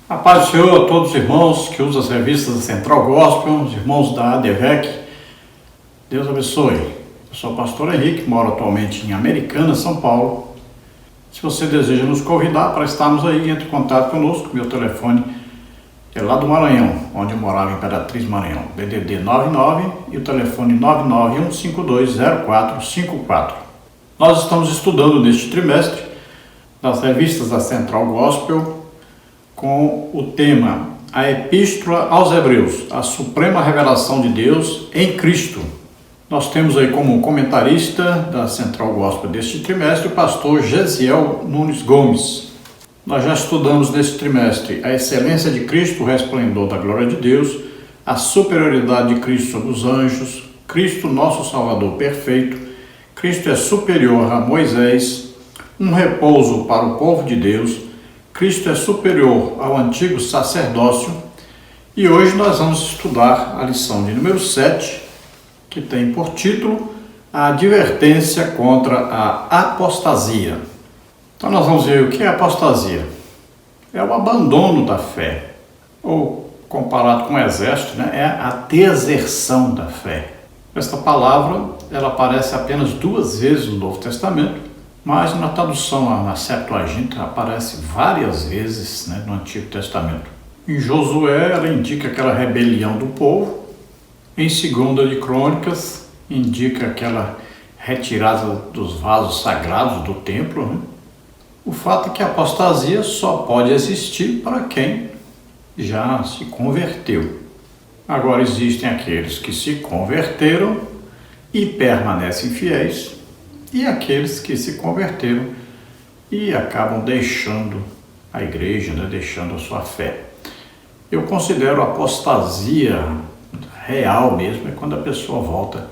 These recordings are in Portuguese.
A paz do Senhor a todos os irmãos que usam as revistas da Central Gospel, os irmãos da ADVEC. Deus abençoe. Eu sou o pastor Henrique, moro atualmente em Americana, São Paulo. Se você deseja nos convidar para estarmos aí, entre em contato conosco. Meu telefone é lá do Maranhão, onde eu morava em Imperatriz, Maranhão. DDD 99 e o telefone 991520454. Nós estamos estudando neste trimestre das revistas da Central Gospel com o tema A Epístola aos Hebreus, a Suprema Revelação de Deus em Cristo. Nós temos aí como comentarista da Central Gospel deste trimestre o pastor Gesiel Nunes Gomes. Nós já estudamos neste trimestre a excelência de Cristo, o resplendor da glória de Deus, a superioridade de Cristo sobre os anjos, Cristo nosso Salvador perfeito, Cristo é superior a Moisés, um repouso para o povo de Deus, Cristo é superior ao antigo sacerdócio, e hoje nós vamos estudar a lição de número 7, que tem por título a advertência contra a apostasia. Então nós vamos ver o que é apostasia. É o abandono da fé, ou comparado com o exército, é a deserção da fé. Esta palavra ela aparece apenas 2 vezes no Novo Testamento, mas na tradução, na Septuaginta, aparece várias vezes no Antigo Testamento. Em Josué, ela indica aquela rebelião do povo. Em 2 de Crônicas, indica aquela retirada dos vasos sagrados do templo. O fato é que a apostasia só pode existir para quem já se converteu. Agora, existem aqueles que se converteram e permanecem fiéis, e aqueles que se converteram e acabam deixando a igreja, deixando a sua fé. Eu considero a apostasia real mesmo, é quando a pessoa volta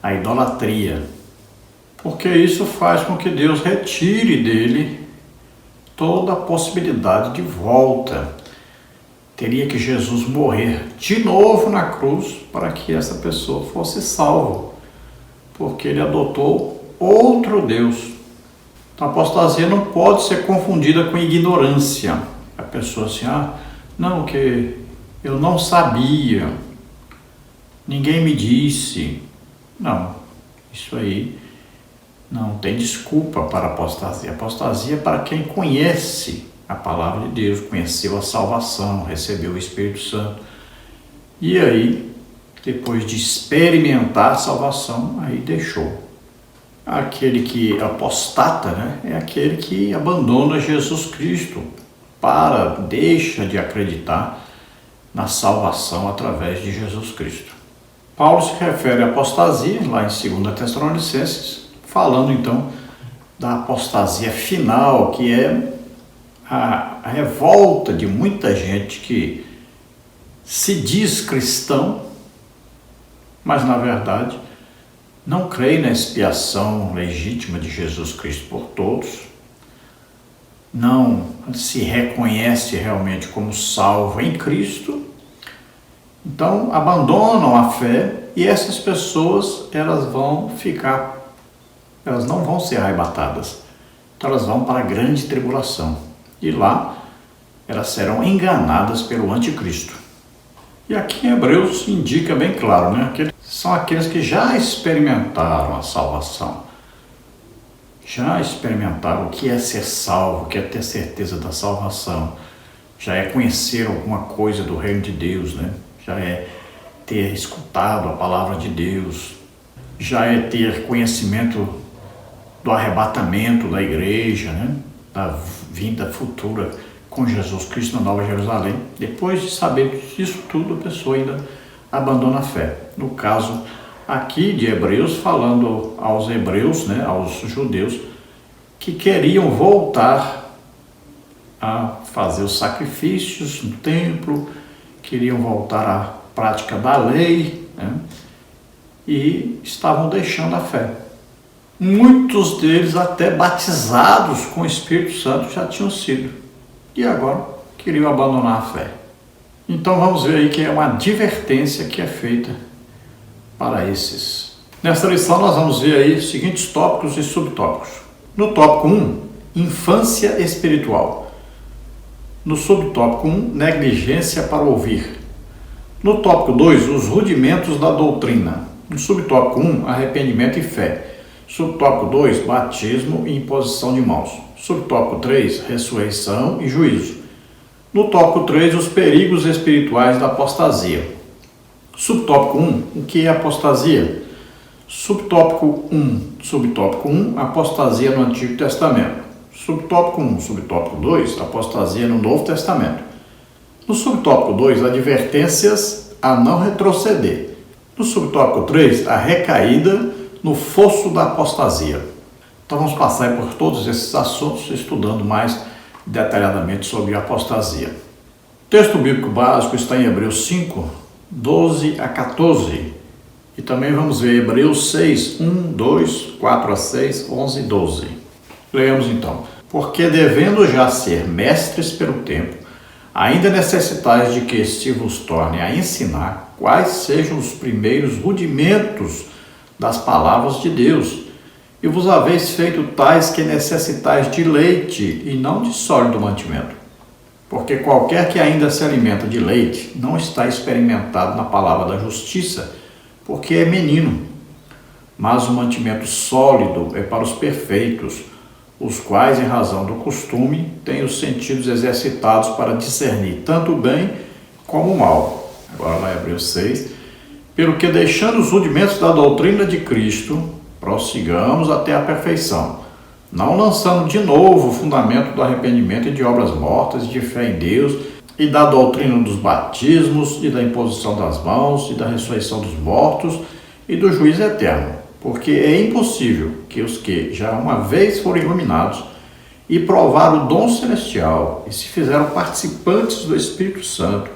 à idolatria, porque isso faz com que Deus retire dele toda a possibilidade de volta. Teria que Jesus morrer de novo na cruz para que essa pessoa fosse salva, porque ele adotou outro Deus. Então, a apostasia não pode ser confundida com ignorância. A pessoa assim, não, que eu não sabia, ninguém me disse. Não, isso aí não tem desculpa para a apostasia. A apostasia é para quem conhece a palavra de Deus, conheceu a salvação, recebeu o Espírito Santo. E aí, depois de experimentar a salvação, aí deixou. Aquele que apostata, é aquele que abandona Jesus Cristo, deixa de acreditar na salvação através de Jesus Cristo. Paulo se refere à apostasia, lá em 2 Tessalonicenses, falando então da apostasia final, que é a revolta de muita gente que se diz cristão, mas na verdade não crê na expiação legítima de Jesus Cristo por todos, não se reconhece realmente como salvo em Cristo, então abandonam a fé, e essas pessoas elas não vão ser arrebatadas, então elas vão para a grande tribulação, e lá elas serão enganadas pelo anticristo. E aqui em Hebreus indica bem claro, são aqueles que já experimentaram a salvação, já experimentaram o que é ser salvo, o que é ter certeza da salvação, já é conhecer alguma coisa do reino de Deus, já é ter escutado a palavra de Deus, já é ter conhecimento do arrebatamento da igreja, da vinda futura com Jesus Cristo na Nova Jerusalém. Depois de saber disso tudo, a pessoa ainda abandona a fé. No caso aqui de Hebreus, falando aos hebreus, aos judeus, que queriam voltar a fazer os sacrifícios no templo, queriam voltar à prática da lei, e estavam deixando a fé. Muitos deles até batizados com o Espírito Santo já tinham sido, e agora queriam abandonar a fé. Então vamos ver aí que é uma advertência que é feita para esses. Nesta lição nós vamos ver aí os seguintes tópicos e subtópicos. No tópico 1, infância espiritual. No subtópico 1, negligência para ouvir. No tópico 2, os rudimentos da doutrina. No subtópico 1, arrependimento e fé. Subtópico 2, batismo e imposição de mãos. Subtópico 3, ressurreição e juízo. No tópico 3, os perigos espirituais da apostasia. Subtópico 1, o que é apostasia? Subtópico 1, apostasia no Antigo Testamento. Subtópico 1, subtópico 2, apostasia no Novo Testamento. No subtópico 2, advertências a não retroceder. No subtópico 3, a recaída no fosso da apostasia. Então vamos passar por todos esses assuntos, estudando mais detalhadamente sobre a apostasia. O texto bíblico básico está em Hebreus 5, 12 a 14. E também vamos ver Hebreus 6, 1, 2, 4 a 6, 11 e 12. Leamos então. Porque devendo já ser mestres pelo tempo, ainda necessitais de que este vos torne a ensinar quais sejam os primeiros rudimentos das palavras de Deus, e vos haveis feito tais que necessitais de leite e não de sólido mantimento. Porque qualquer que ainda se alimenta de leite não está experimentado na palavra da justiça, porque é menino. Mas o mantimento sólido é para os perfeitos, os quais, em razão do costume, têm os sentidos exercitados para discernir tanto o bem como o mal. Agora lá em Hebreus 6. Pelo que, deixando os rudimentos da doutrina de Cristo, prossigamos até a perfeição, não lançando de novo o fundamento do arrependimento e de obras mortas, de fé em Deus, e da doutrina dos batismos, e da imposição das mãos, e da ressurreição dos mortos, e do juízo eterno. Porque é impossível que os que já uma vez foram iluminados e provaram o dom celestial e se fizeram participantes do Espírito Santo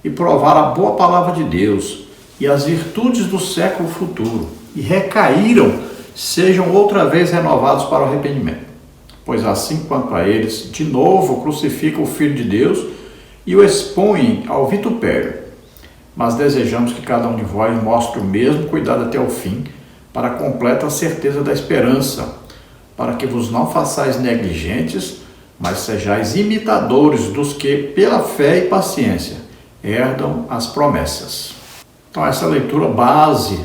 e provaram a boa palavra de Deus e as virtudes do século futuro e recaíram, sejam outra vez renovados para o arrependimento. Pois assim quanto a eles, de novo crucificam o Filho de Deus e o expõem ao vitupério. Mas desejamos que cada um de vós mostre o mesmo cuidado até o fim, para a completa certeza da esperança, para que vos não façais negligentes, mas sejais imitadores dos que, pela fé e paciência, herdam as promessas. Então, essa é a leitura base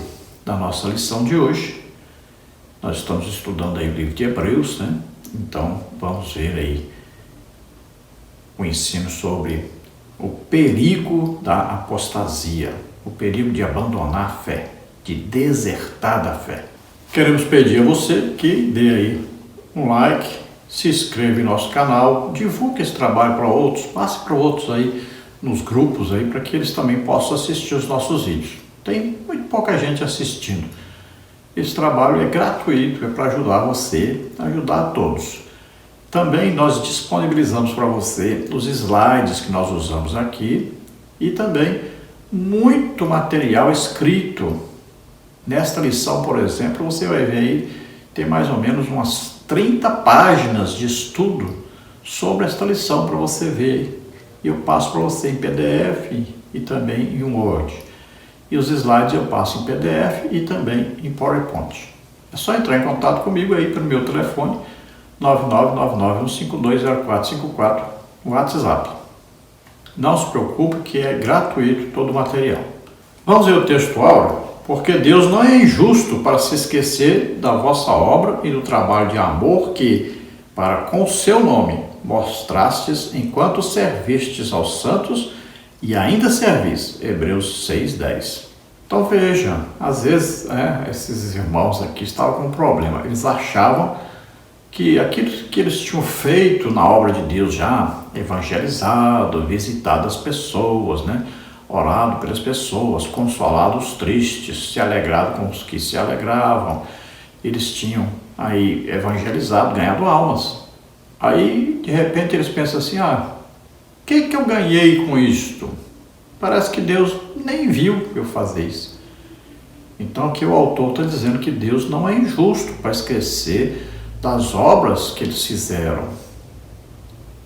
da nossa lição de hoje. Nós estamos estudando aí o livro de Hebreus, né? Então, vamos ver aí o ensino sobre o perigo da apostasia, o perigo de abandonar a fé, de desertar da fé. Queremos pedir a você que dê aí um like, se inscreva em nosso canal, divulgue esse trabalho para outros, passe para outros aí nos grupos aí, para que eles também possam assistir os nossos vídeos. Tem muito pouca gente assistindo. Esse trabalho é gratuito, é para ajudar você, ajudar a todos. Também nós disponibilizamos para você os slides que nós usamos aqui e também muito material escrito. Nesta lição, por exemplo, você vai ver aí, tem mais ou menos umas 30 páginas de estudo sobre esta lição para você ver. E eu passo para você em PDF e também em Word. E os slides eu passo em PDF e também em PowerPoint. É só entrar em contato comigo aí pelo meu telefone 9999-1520454 no WhatsApp. Não se preocupe que é gratuito todo o material. Vamos ver o texto áureo? Porque Deus não é injusto para se esquecer da vossa obra e do trabalho de amor que, para com o seu nome, mostrastes enquanto servistes aos santos e ainda servis. Hebreus 6:10. Então veja, às vezes esses irmãos aqui estavam com um problema. Eles achavam que aquilo que eles tinham feito na obra de Deus já, evangelizado, visitado as pessoas, né? Orado pelas pessoas, consolado os tristes, se alegrado com os que se alegravam. Eles tinham aí evangelizado, ganhado almas. Aí, de repente, eles pensam assim, o que eu ganhei com isto? Parece que Deus nem viu eu fazer isso. Então, aqui o autor está dizendo que Deus não é injusto para esquecer das obras que eles fizeram.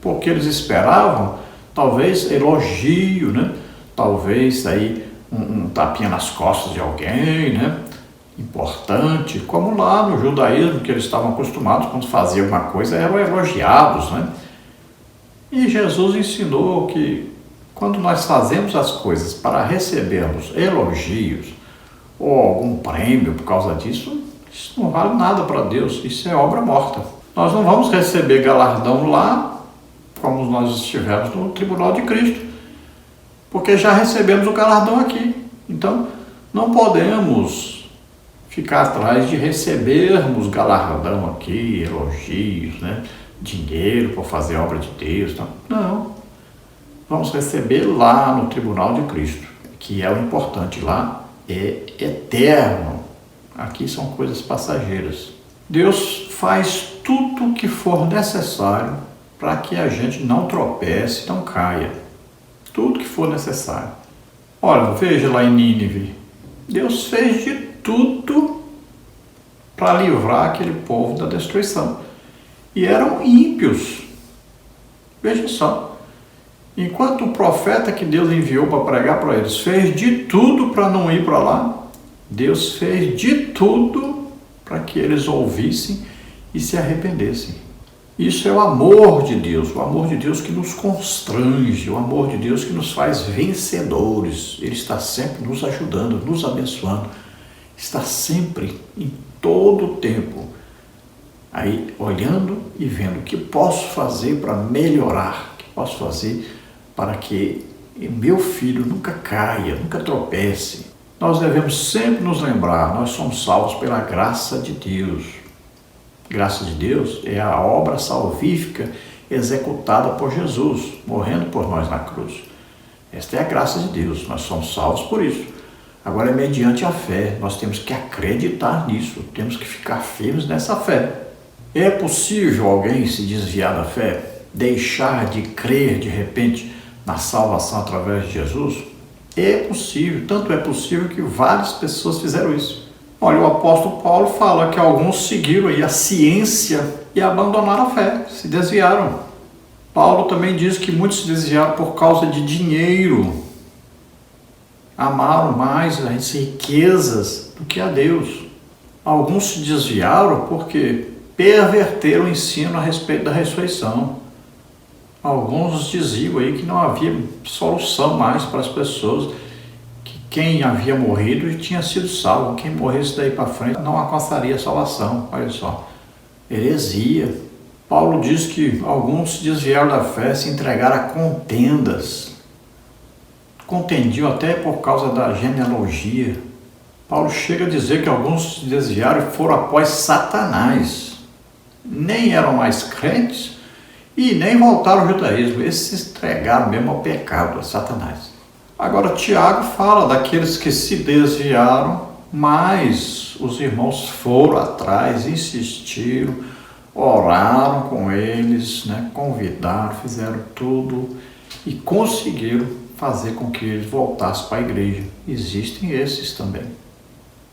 Porque eles esperavam, talvez, elogio, né? Talvez aí um tapinha nas costas de alguém, né? Importante, como lá no judaísmo, que eles estavam acostumados, quando faziam alguma coisa, eram elogiados, né? E Jesus ensinou que quando nós fazemos as coisas para recebermos elogios ou algum prêmio por causa disso, isso não vale nada para Deus, isso é obra morta. Nós não vamos receber galardão lá, como nós estivermos no tribunal de Cristo, porque já recebemos o galardão aqui. Então, não podemos ficar atrás de recebermos galardão aqui, elogios, dinheiro para fazer a obra de Deus. Não. Vamos receber lá no tribunal de Cristo, que é o importante. Lá é eterno. Aqui são coisas passageiras. Deus faz tudo o que for necessário para que a gente não tropece, não caia. Tudo que for necessário. Olha, veja lá em Nínive. Deus fez de tudo para livrar aquele povo da destruição. E eram ímpios. Veja só. Enquanto o profeta que Deus enviou para pregar para eles fez de tudo para não ir para lá, Deus fez de tudo para que eles ouvissem e se arrependessem. Isso é o amor de Deus que nos constrange, o amor de Deus que nos faz vencedores. Ele está sempre nos ajudando, nos abençoando, está sempre, em todo o tempo, aí olhando e vendo o que posso fazer para melhorar, o que posso fazer para que meu filho nunca caia, nunca tropece. Nós devemos sempre nos lembrar, nós somos salvos pela graça de Deus. Graça de Deus é a obra salvífica executada por Jesus, morrendo por nós na cruz. Esta é a graça de Deus, nós somos salvos por isso. Agora é mediante a fé, nós temos que acreditar nisso, temos que ficar firmes nessa fé. É possível alguém se desviar da fé, deixar de crer de repente na salvação através de Jesus? É possível, tanto é possível que várias pessoas fizeram isso. Olha, o apóstolo Paulo fala que alguns seguiram aí a ciência e abandonaram a fé, se desviaram. Paulo também diz que muitos se desviaram por causa de dinheiro. Amaram mais as riquezas do que a Deus. Alguns se desviaram porque perverteram o ensino a respeito da ressurreição. Alguns diziam aí que não havia solução mais para as pessoas, que quem havia morrido tinha sido salvo, quem morresse daí para frente não alcançaria a salvação. Olha só, heresia. Paulo diz que alguns se desviaram da fé, se entregaram a contendas, contendiam até por causa da genealogia. Paulo chega a dizer que alguns se desviaram e foram após Satanás. Nem eram mais crentes e nem voltaram ao judaísmo. Esses se entregaram mesmo ao pecado, a Satanás. Agora Tiago fala daqueles que se desviaram, mas os irmãos foram atrás, insistiram, oraram com eles, convidaram, fizeram tudo e conseguiram fazer com que eles voltassem para a igreja. Existem esses também.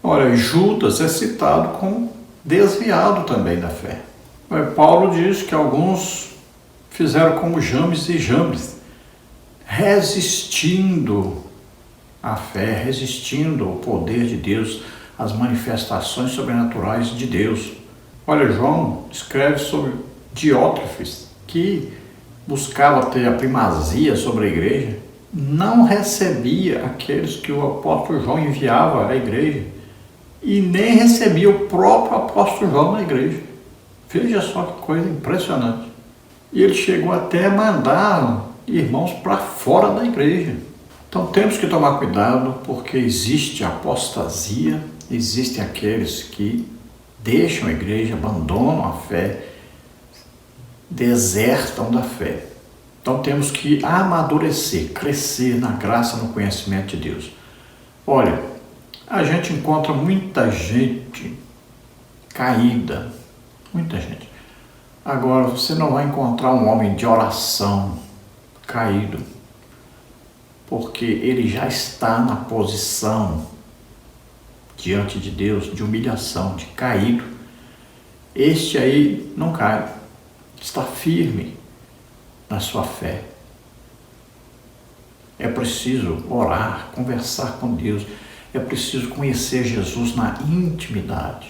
Olha, Judas é citado como desviado também da fé. Paulo diz que alguns fizeram como James e Jambres, resistindo à fé, resistindo ao poder de Deus, às manifestações sobrenaturais de Deus. Olha, João escreve sobre Diótrefes, que buscava ter a primazia sobre a igreja, não recebia aqueles que o apóstolo João enviava à igreja e nem recebia o próprio apóstolo João na igreja. Veja só que coisa impressionante. E ele chegou até a mandar irmãos para fora da igreja. Então temos que tomar cuidado, porque existe apostasia, existem aqueles que deixam a igreja, abandonam a fé, desertam da fé. Então temos que amadurecer, crescer na graça, no conhecimento de Deus. Olha, a gente encontra muita gente caída, muita gente. Agora, você não vai encontrar um homem de oração caído, porque ele já está na posição diante de Deus de humilhação, de caído. Este aí não cai, está firme na sua fé. É preciso orar, conversar com Deus, é preciso conhecer Jesus na intimidade.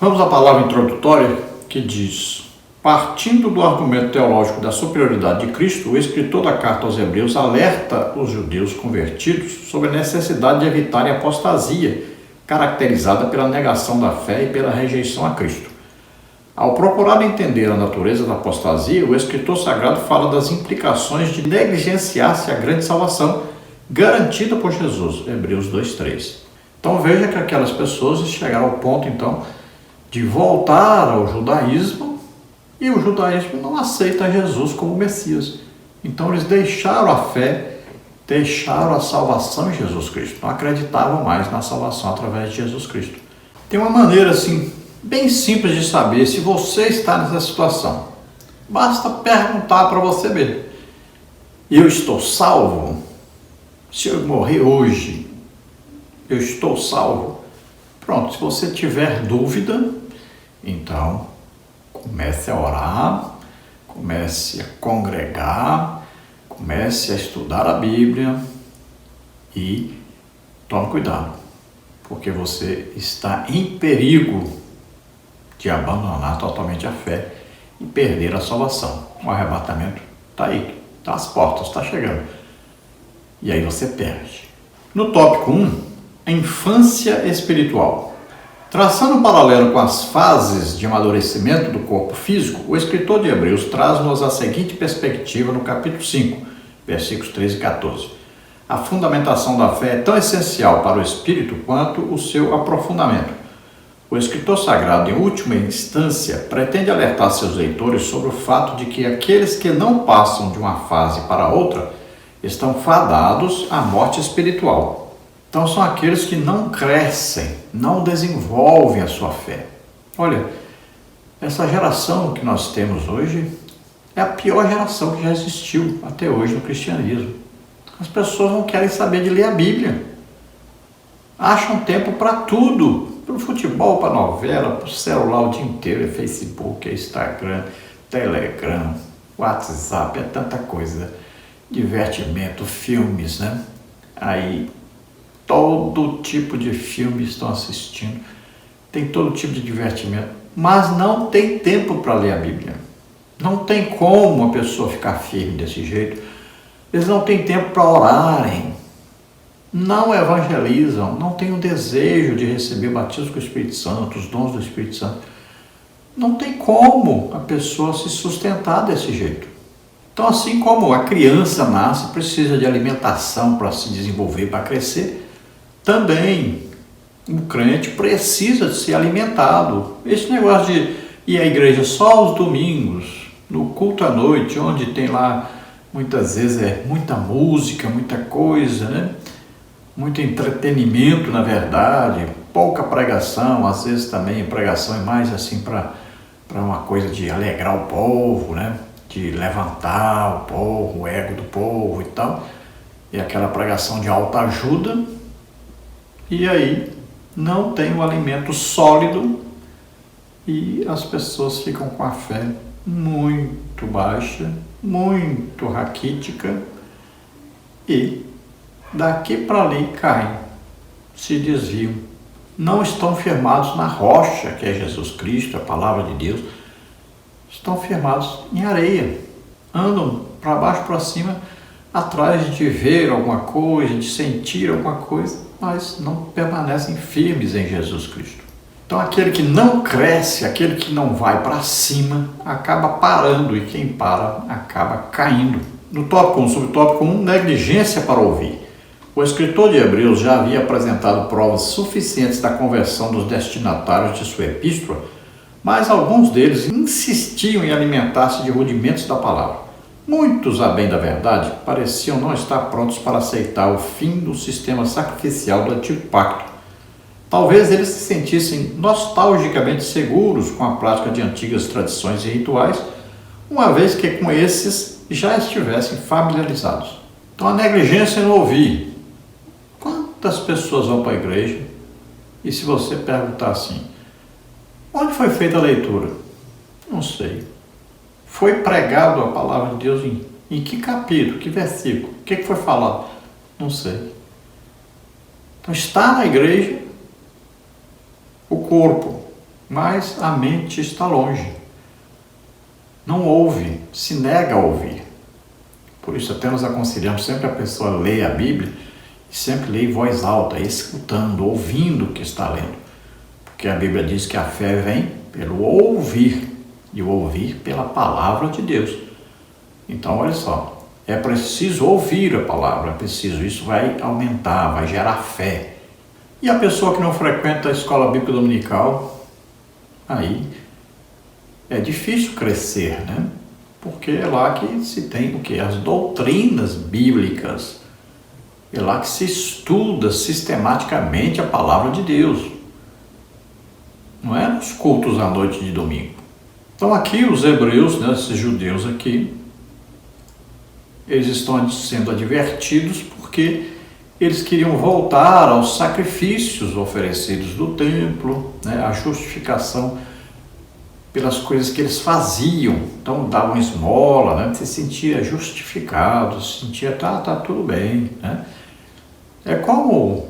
Vamos à palavra introdutória que diz: Partindo do argumento teológico da superioridade de Cristo, o escritor da carta aos Hebreus alerta os judeus convertidos sobre a necessidade de evitarem a apostasia, caracterizada pela negação da fé e pela rejeição a Cristo. Ao procurar entender a natureza da apostasia, o escritor sagrado fala das implicações de negligenciar-se a grande salvação garantida por Jesus, Hebreus 2:3. Então veja que aquelas pessoas chegaram ao ponto, então, de voltar ao judaísmo, e o judaísmo não aceita Jesus como Messias. Então eles deixaram a fé, deixaram a salvação em Jesus Cristo. Não acreditavam mais na salvação através de Jesus Cristo. Tem uma maneira assim, bem simples de saber se você está nessa situação. Basta perguntar para você mesmo: eu estou salvo? Se eu morrer hoje, eu estou salvo? Pronto, se você tiver dúvida, então comece a orar, comece a congregar, comece a estudar a Bíblia e tome cuidado, porque você está em perigo de abandonar totalmente a fé e perder a salvação. O arrebatamento está aí, está às portas, está chegando. E aí você perde. No tópico 1, a infância espiritual. Traçando um paralelo com as fases de amadurecimento do corpo físico, o escritor de Hebreus traz-nos a seguinte perspectiva no capítulo 5, versículos 13 e 14. A fundamentação da fé é tão essencial para o espírito quanto o seu aprofundamento. O escritor sagrado, em última instância, pretende alertar seus leitores sobre o fato de que aqueles que não passam de uma fase para outra estão fadados à morte espiritual. Então são aqueles que não crescem, não desenvolvem a sua fé. Olha, essa geração que nós temos hoje é a pior geração que já existiu até hoje no cristianismo. As pessoas não querem saber de ler a Bíblia. Acham tempo para tudo, para o futebol, para a novela, para o celular o dia inteiro, é Facebook, é Instagram, Telegram, WhatsApp, é tanta coisa. Divertimento, filmes, né? Aí todo tipo de filme estão assistindo, tem todo tipo de divertimento, mas não tem tempo para ler a Bíblia. Não tem como a pessoa ficar firme desse jeito. Eles não têm tempo para orarem, não evangelizam, não têm o desejo de receber o batismo com o Espírito Santo, os dons do Espírito Santo. Não tem como a pessoa se sustentar desse jeito. Então, assim como a criança nasce, precisa de alimentação para se desenvolver, para crescer, também o crente precisa de ser alimentado. Esse negócio de ir à igreja só aos domingos, no culto à noite, onde tem lá, muitas vezes, muita música, muita coisa, né? Muito entretenimento, na verdade, pouca pregação, às vezes também pregação é mais assim para uma coisa de alegrar o povo, né? De levantar o povo, o ego do povo e tal, e aquela pregação de autoajuda, e aí não tem um alimento sólido e as pessoas ficam com a fé muito baixa, muito raquítica, e daqui para ali caem, se desviam, não estão firmados na rocha que é Jesus Cristo, a palavra de Deus. Estão firmados em areia, andam para baixo, para cima, atrás de ver alguma coisa, de sentir alguma coisa, mas não permanecem firmes em Jesus Cristo. Então aquele que não cresce, aquele que não vai para cima, acaba parando, e quem para acaba caindo. No tópico 1, subtópico 1, negligência para ouvir. O escritor de Hebreus já havia apresentado provas suficientes da conversão dos destinatários de sua epístola, mas alguns deles insistiam em alimentar-se de rudimentos da palavra. Muitos, a bem da verdade, pareciam não estar prontos para aceitar o fim do sistema sacrificial do Antigo Pacto. Talvez eles se sentissem nostalgicamente seguros com a prática de antigas tradições e rituais, uma vez que com esses já estivessem familiarizados. Então a negligência no ouvir. Quantas pessoas vão para a igreja e se você perguntar assim: onde foi feita a leitura? Não sei. Foi pregado a palavra de Deus em que capítulo, que versículo? O que foi falado? Não sei. Então está na igreja o corpo, mas a mente está longe. não ouve, se nega a ouvir. Por isso até nós aconselhamos sempre a pessoa a ler a Bíblia e sempre ler em voz alta, escutando, ouvindo o que está lendo. Porque a Bíblia diz que a fé vem pelo ouvir, e o ouvir pela palavra de Deus. Então, olha só, é preciso ouvir a palavra, é preciso, isso vai aumentar, vai gerar fé. E a pessoa que não frequenta a escola bíblica dominical, aí é difícil crescer, né? Porque é lá que se tem o quê? As doutrinas bíblicas. É lá que se estuda sistematicamente a palavra de Deus. Não é nos cultos à noite de domingo. Então aqui os hebreus, né, esses judeus aqui, eles estão sendo advertidos porque eles queriam voltar aos sacrifícios oferecidos do templo, né, a justificação pelas coisas que eles faziam. Então davam esmola, né, se sentia justificado, se sentia, tá tudo bem, né? É como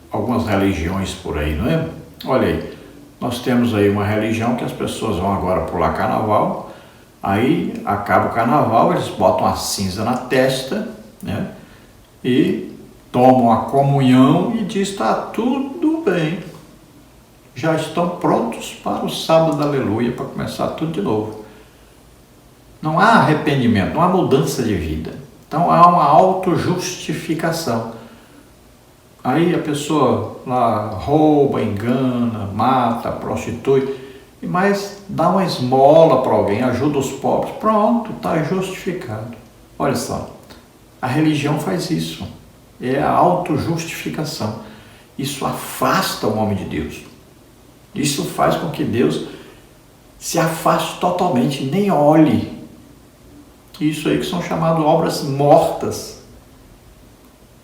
algumas religiões por aí, não é? Olha aí, nós temos aí uma religião que as pessoas vão agora pular carnaval, aí acaba o carnaval, eles botam a cinza na testa, né? E tomam a comunhão e diz, está tudo bem. Já estão prontos para o sábado, aleluia, para começar tudo de novo. Não há arrependimento, não há mudança de vida. Então há uma autojustificação. Aí a pessoa lá rouba, engana, mata, prostitui, mas dá uma esmola para alguém, ajuda os pobres, pronto, está justificado. Olha só, a religião faz isso, é a autojustificação. Isso afasta o homem de Deus. Isso faz com que Deus se afaste totalmente, nem olhe. Isso aí que são chamadas obras mortas,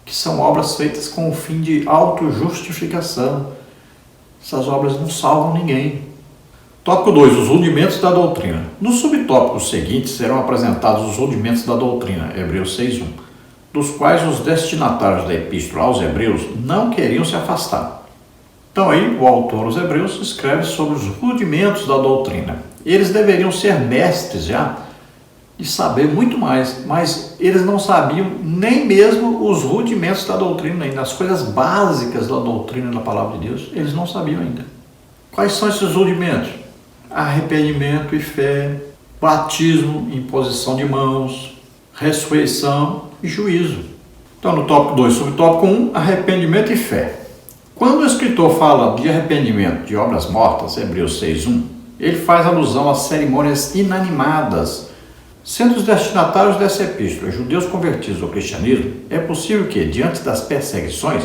que são obras feitas com o fim de autojustificação. Essas obras não salvam ninguém. Tópico 2, os rudimentos da doutrina. No subtópico seguinte serão apresentados os rudimentos da doutrina, Hebreus 6:1, dos quais os destinatários da epístola aos Hebreus não queriam se afastar. Então aí o autor aos Hebreus escreve sobre os rudimentos da doutrina. Eles deveriam ser mestres já e saber muito mais, mas eles não sabiam nem mesmo os rudimentos da doutrina ainda, as coisas básicas da doutrina da palavra de Deus, eles não sabiam ainda. Quais são esses rudimentos? Arrependimento e fé, batismo, imposição de mãos, ressurreição e juízo. Então no tópico 2, subtópico 1, arrependimento e fé. Quando o escritor fala de arrependimento de obras mortas, Hebreus 6:1, ele faz alusão às cerimônias inanimadas. Sendo os destinatários dessa epístola judeus convertidos ao cristianismo, é possível que, diante das perseguições,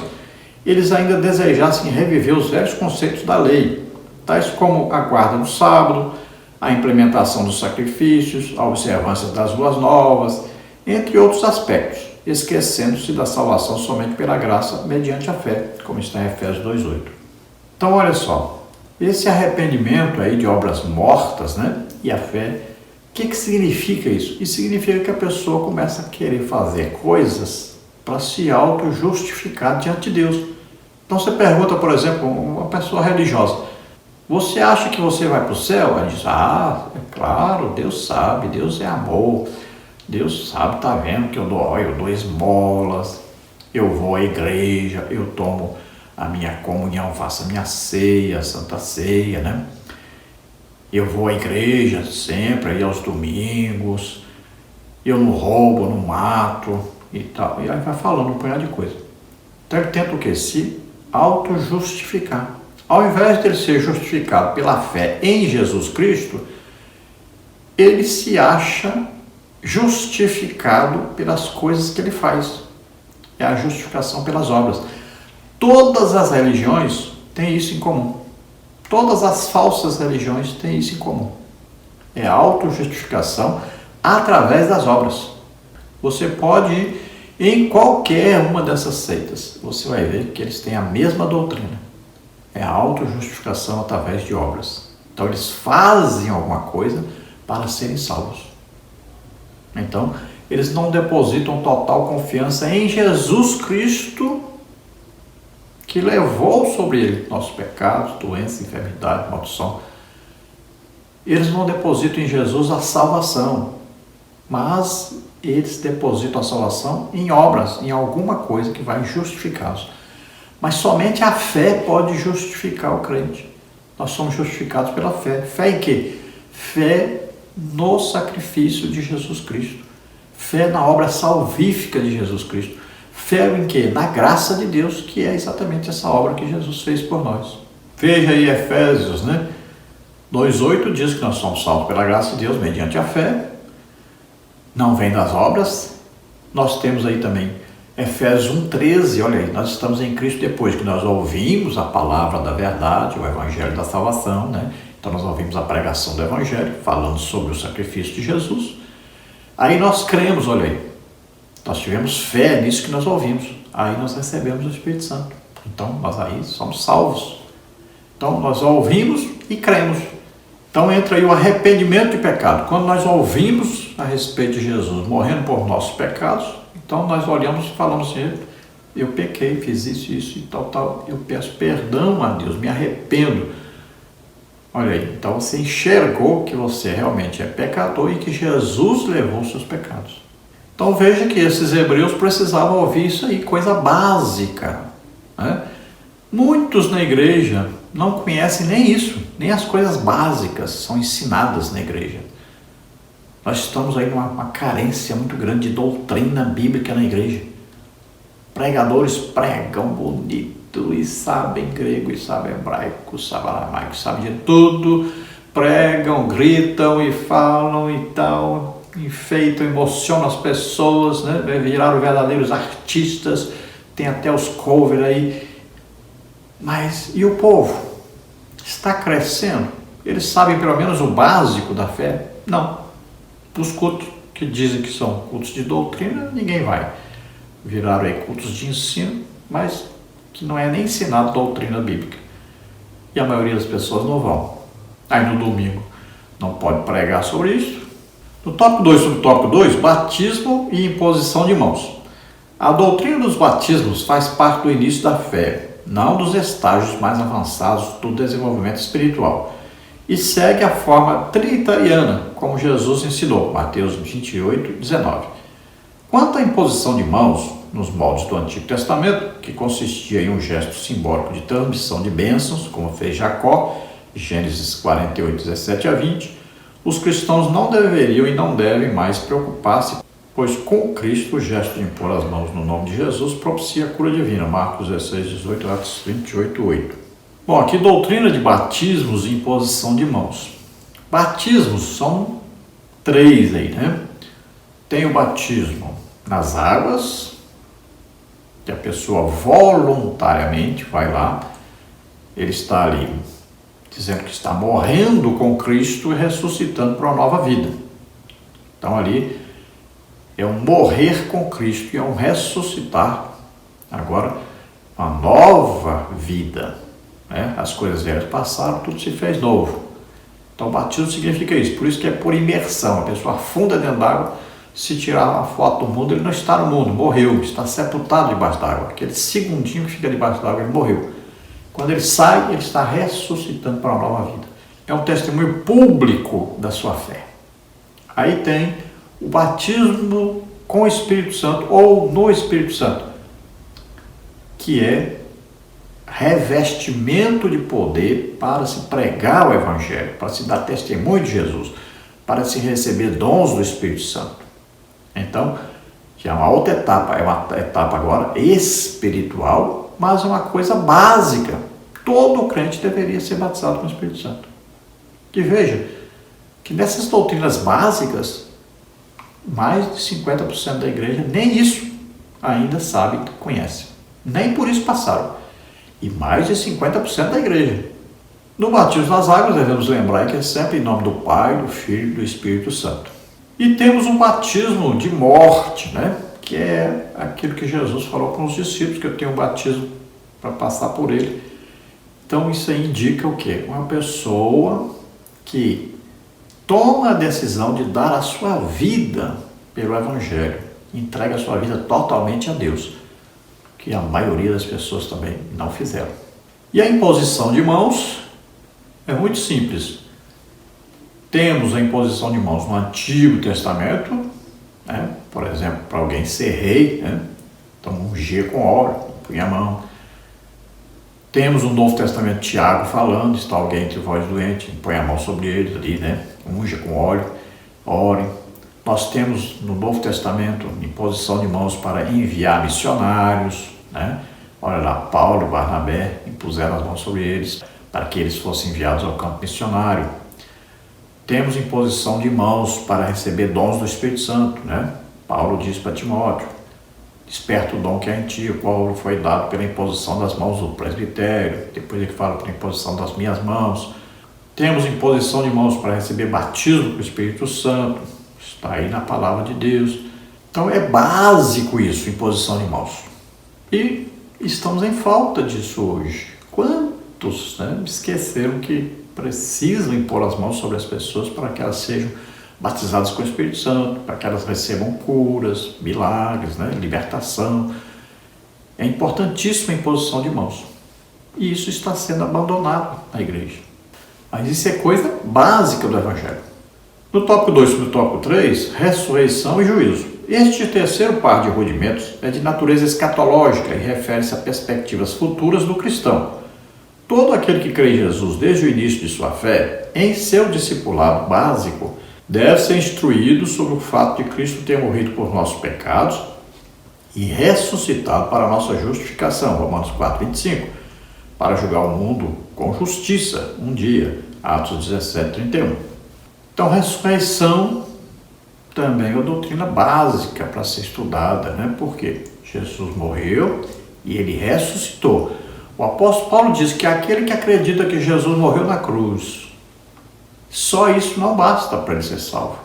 eles ainda desejassem reviver os velhos conceitos da lei, tais como a guarda do sábado, a implementação dos sacrifícios, a observância das luas novas, entre outros aspectos, esquecendo-se da salvação somente pela graça mediante a fé, como está em Efésios 2:8. Então, olha só, esse arrependimento aí de obras mortas, né, e a fé, o que significa isso? Isso significa que a pessoa começa a querer fazer coisas para se auto-justificar diante de Deus. Então você pergunta, por exemplo, uma pessoa religiosa, você acha que você vai para o céu? Ela diz, é claro, Deus sabe, Deus é amor, Deus sabe, está vendo que eu dou esmolas, eu vou à igreja, eu tomo a minha comunhão, faço a minha ceia, a Santa Ceia, né? Eu vou à igreja sempre, aí aos domingos, eu não roubo, não mato e tal. E aí vai falando um punhado de coisa. Então ele tenta o quê? Se auto-justificar. Ao invés de ele ser justificado pela fé em Jesus Cristo, ele se acha justificado pelas coisas que ele faz. É a justificação pelas obras. Todas as religiões têm isso em comum. Todas as falsas religiões têm isso em comum. É a autojustificação através das obras. Você pode ir em qualquer uma dessas seitas. Você vai ver que eles têm a mesma doutrina. É a autojustificação através de obras. Então eles fazem alguma coisa para serem salvos. Então, eles não depositam total confiança em Jesus Cristo, que levou sobre ele nossos pecados, doença, enfermidade, maldição. Eles não depositam em Jesus a salvação, mas eles depositam a salvação em obras, em alguma coisa que vai justificá-los. Mas somente a fé pode justificar o crente. Nós somos justificados pela fé. Fé em quê? Fé no sacrifício de Jesus Cristo. Fé na obra salvífica de Jesus Cristo. Fé em quê? Na graça de Deus, que é exatamente essa obra que Jesus fez por nós. Veja aí Efésios, 2:8 diz que nós somos salvos pela graça de Deus mediante a fé. Não vem das obras. Nós temos aí também Efésios 1:13, olha aí, nós estamos em Cristo depois que nós ouvimos a palavra da verdade, o evangelho da salvação, Então nós ouvimos a pregação do evangelho, falando sobre o sacrifício de Jesus. Aí nós cremos, olha aí, nós tivemos fé nisso que nós ouvimos, aí nós recebemos o Espírito Santo. Então nós aí somos salvos. Então nós ouvimos e cremos. Então entra aí o arrependimento de pecado. Quando nós ouvimos a respeito de Jesus morrendo por nossos pecados, então nós olhamos e falamos assim, eu pequei, fiz isso e tal, eu peço perdão a Deus, me arrependo. Olha aí, então você enxergou que você realmente é pecador e que Jesus levou os seus pecados. Então veja que esses hebreus precisavam ouvir isso aí, coisa básica. Muitos na igreja não conhecem nem isso, nem as coisas básicas são ensinadas na igreja. Nós estamos aí numa carência muito grande de doutrina bíblica na igreja. Pregadores pregam bonito e sabem grego, e sabem hebraico, sabem aramaico, sabem de tudo. Pregam, gritam e falam e tal, enfeitam, emocionam as pessoas, viraram verdadeiros artistas, tem até os covers aí. Mas e o povo? Está crescendo? Eles sabem pelo menos o básico da fé? Não. Os cultos que dizem que são cultos de doutrina, ninguém vai. Viraram aí cultos de ensino, mas que não é nem ensinado doutrina bíblica. E a maioria das pessoas não vão. Aí no domingo não pode pregar sobre isso. No tópico 2, subtópico 2, batismo e imposição de mãos. A doutrina dos batismos faz parte do início da fé, não dos estágios mais avançados do desenvolvimento espiritual, e segue a forma trinitariana, como Jesus ensinou, Mateus 28:19. Quanto à imposição de mãos, nos moldes do Antigo Testamento, que consistia em um gesto simbólico de transmissão de bênçãos, como fez Jacó, Gênesis 48:17-20, os cristãos não deveriam e não devem mais preocupar-se, pois com Cristo o gesto de impor as mãos no nome de Jesus propicia a cura divina, Marcos 16:18, Atos 28:8. Bom, aqui doutrina de batismos e imposição de mãos. Batismos são 3 aí, Tem o batismo nas águas, que a pessoa voluntariamente vai lá, ele está ali dizendo que está morrendo com Cristo e ressuscitando para uma nova vida. Então ali é um morrer com Cristo e é um ressuscitar agora uma nova vida. As coisas velhas passaram, tudo se fez novo. Então batismo significa isso, por isso que é por imersão. A pessoa afunda dentro d'água, se tirar uma foto do mundo, ele não está no mundo, morreu, está sepultado debaixo d'água. Aquele segundinho que fica debaixo d'água, ele morreu. Quando ele sai, ele está ressuscitando para uma nova vida. É um testemunho público da sua fé. Aí tem o batismo com o Espírito Santo ou no Espírito Santo, que é revestimento de poder para se pregar o Evangelho, para se dar testemunho de Jesus, para se receber dons do Espírito Santo. Então, já é uma outra etapa, é uma etapa agora espiritual, mas é uma coisa básica. Todo crente deveria ser batizado com o Espírito Santo. E veja que nessas doutrinas básicas, mais de 50% da igreja nem isso ainda sabe, conhece. Nem por isso passaram. E mais de 50% da igreja. No batismo nas águas, devemos lembrar que é sempre em nome do Pai, do Filho e do Espírito Santo. E temos um batismo de morte, que é aquilo que Jesus falou com os discípulos, que eu tenho um batismo para passar por ele. Então isso aí indica o quê? Uma pessoa que toma a decisão de dar a sua vida pelo Evangelho, entrega a sua vida totalmente a Deus, que a maioria das pessoas também não fizeram. E a imposição de mãos é muito simples. Temos a imposição de mãos no Antigo Testamento, né? Por exemplo, para alguém ser rei, né? Então ungir com óleo, põe a mão. Temos no Novo Testamento Tiago falando, está alguém entre vós doente, põe a mão sobre eles ali, né? Unge com óleo, ore. Nós temos no Novo Testamento imposição de mãos para enviar missionários, né? Olha lá, Paulo e Barnabé impuseram as mãos sobre eles para que eles fossem enviados ao campo missionário. Temos imposição de mãos para receber dons do Espírito Santo, né? Paulo diz para Timóteo, desperta o dom que é em ti, o qual foi dado pela imposição das mãos do presbitério. Depois ele fala pela imposição das minhas mãos. Temos imposição de mãos para receber batismo com o Espírito Santo, está aí na palavra de Deus. Então é básico isso, imposição de mãos. E estamos em falta disso hoje. Quantos, né, esqueceram que precisam impor as mãos sobre as pessoas para que elas sejam batizadas com o Espírito Santo, para que elas recebam curas, milagres, né, libertação. É importantíssima a imposição de mãos. E isso está sendo abandonado na igreja. Mas isso é coisa básica do Evangelho. No tópico 2 e no tópico 3, ressurreição e juízo. Este terceiro par de rudimentos é de natureza escatológica e refere-se a perspectivas futuras do cristão. Todo aquele que crê em Jesus desde o início de sua fé, em seu discipulado básico, deve ser instruído sobre o fato de Cristo ter morrido por nossos pecados e ressuscitado para a nossa justificação, Romanos 4, 25, para julgar o mundo com justiça, um dia, Atos 17, 31. Então, ressurreição também é uma doutrina básica para ser estudada, né? Porque Jesus morreu e ele ressuscitou. O apóstolo Paulo diz que aquele que acredita que Jesus morreu na cruz, só isso não basta para ele ser salvo.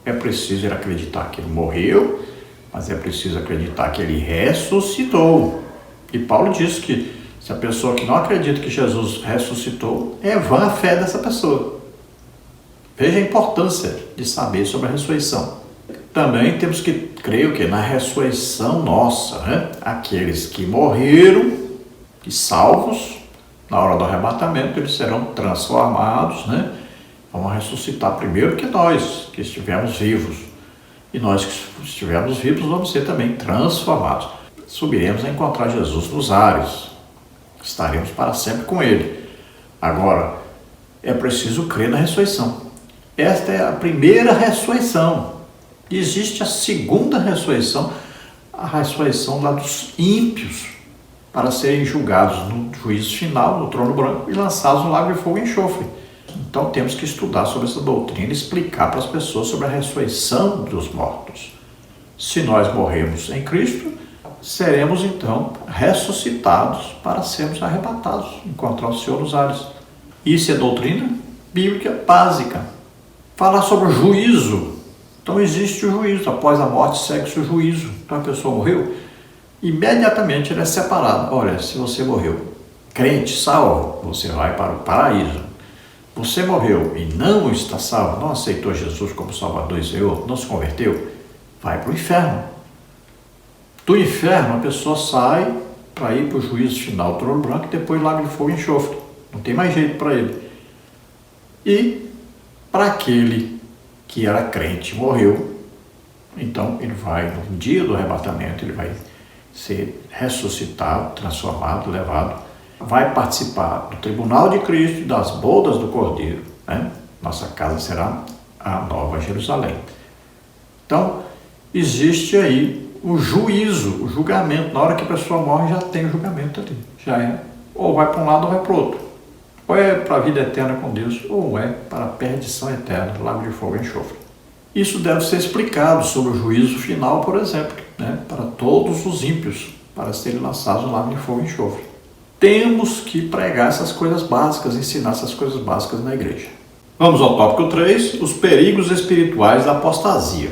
É preciso ele acreditar que ele morreu, mas é preciso acreditar que ele ressuscitou. E Paulo diz que se a pessoa que não acredita que Jesus ressuscitou, é vã a fé dessa pessoa. Veja a importância de saber sobre a ressurreição. Também temos que crer que na ressurreição nossa, né? Aqueles que morreram, que salvos, na hora do arrebatamento, eles serão transformados, né? Vamos ressuscitar primeiro que nós, que estivemos vivos. E nós que estivermos vivos, vamos ser também transformados. Subiremos a encontrar Jesus nos ares. Estaremos para sempre com Ele. Agora, é preciso crer na ressurreição. Esta é a primeira ressurreição. Existe a segunda ressurreição, a ressurreição lá dos ímpios, para serem julgados no juízo final, no trono branco, e lançados no lago de fogo e enxofre. Então temos que estudar sobre essa doutrina e explicar para as pessoas sobre a ressurreição dos mortos. Se nós morrermos em Cristo, seremos então ressuscitados para sermos arrebatados, encontrar o Senhor nos ares. Isso é doutrina bíblica básica. Falar sobre o juízo. Então existe o juízo, após a morte segue-se o juízo. Então a pessoa morreu, imediatamente ele é separado. Olha, se você morreu crente, salvo, você vai para o paraíso. Você morreu e não está salvo, não aceitou Jesus como Salvador e Senhor, não se converteu, vai para o inferno. Do inferno a pessoa sai para ir para o juízo final, trono branco, e depois lago de fogo e enxofre. Não tem mais jeito para ele. E para aquele que era crente e morreu, então ele vai, no dia do arrebatamento, ele vai ser ressuscitado, transformado, levado, vai participar do tribunal de Cristo e das bodas do Cordeiro, né? Nossa casa será a Nova Jerusalém. Então, existe aí o juízo, o julgamento. Na hora que a pessoa morre, já tem o julgamento ali. Já é, ou vai para um lado ou vai para o outro. Ou é para a vida eterna com Deus, ou é para a perdição eterna, lago de fogo e enxofre. Isso deve ser explicado sobre o juízo final, por exemplo, né? Para todos os ímpios, para serem lançados no lago de fogo e enxofre. Temos que pregar essas coisas básicas, ensinar essas coisas básicas na igreja. Vamos ao tópico 3, os perigos espirituais da apostasia.